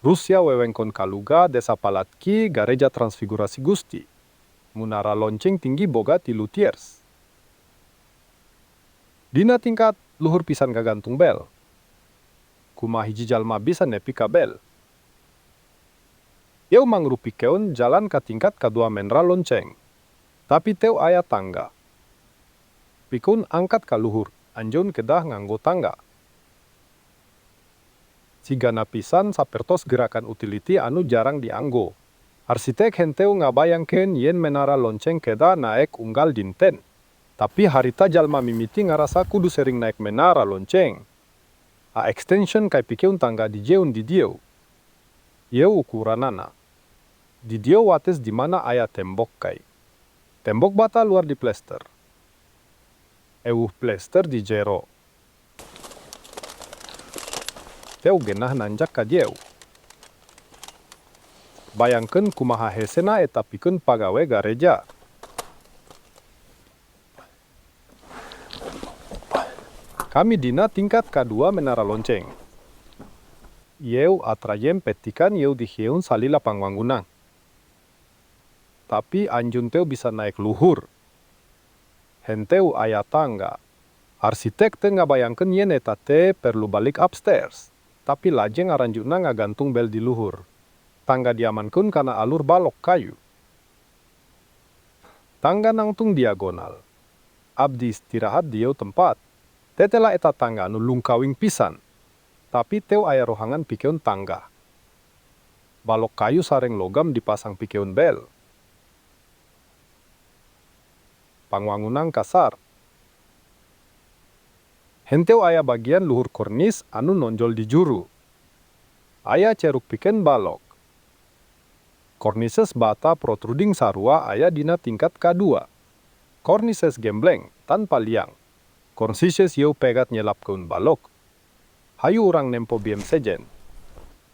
Rusia wewengkon Kaluga, Desa Palatki, Gareja Transfigurasi Gusti. Munara lonceng tinggi boga ti lutiers. Dina tingkat luhur pisan gagantung bel. Kumaha hiji jalma bisa nepi ka bel. Yeu mangrupikeun jalan ka tingkat kadua menra lonceng. Tapi teu aya tangga. Pikun angkat ka luhur, anjeun kedah nganggo tangga. Sigana pisan sapertos gerakan utility anu jarang dianggo. Arsitek henteu ngabayangkeun yen menara lonceng kedah naek unggal dinten. Tapi harita jalma mimiti ngarasa kudu sering naik menara lonceng. A extension kai pikeun tangga di jeun di dieu. Yeu ukuranana. Di dieu wates di mana aya tembok kai. Tembok bata luar di plester. Eueuh plester di jero. Teu genah nanjak ka dieu. Bayangkeun kumaha hesena eta pikeun pagawe gareja. Kami dina tingkat kadua menara lonceng. Yeu atrayem petikan yeu dihieun salila pangwangunang. Tapi anjun teu bisa naik luhur. Henteu aya tangga. Arsitek teu ngabayangkeun yen eta teh perlu balik upstairs. Tapi lajeng aranjuna ngagantung bel di luhur. Tangga diamankeun kana alur balok kayu. Tangga nangtung diagonal. Abdi istirahat di yeu tempat. Tetela eta tangga anu lungkawing pisan. Tapi teu aya rohangan pikeun tangga. Balok kayu sareng logam dipasang pikeun bel. Pangwangunang kasar. Henteu aya bagian luhur kornis anu nonjol di juru. Aya ceruk pikeun balok. Kornises bata protruding sarua aya dina tingkat kadua. Kornises gembleng tanpa liang. Kornises yeu pegat nyelapkeun balok. Hayu urang nempo biam sejen.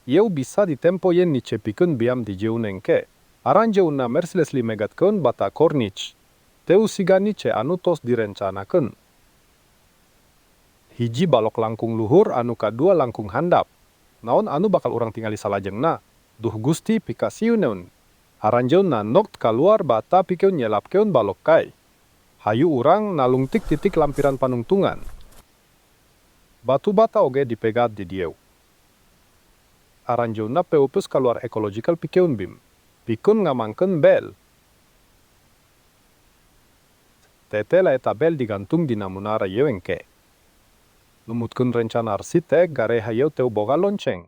Yeu bisa ditempo yen nicepikeun biam di jeun engke. Aran jeunna mercilessly megatkeun bata kornich. Teu siga nice anu tos direncanakeun. Hiji balok langkung luhur anu kadua langkung handap. Naon anu bakal urang tingali salajengna? Duh Gusti pikasieuneun. Aranjeunna nokt kaluar bata pikeun nyelapkeun balok kai. Hayu urang nalungtik titik lampiran panungtungan. Batu bata oge dipegat di dieu. Aranjeunna peupus kaluar ecological pikeun bim. Pikun ngamangkeun bel. Tetela eta bel digantung dina munara yeu engke. Lumutkeun rencana arsitek gareha yeu teu boga lonceng.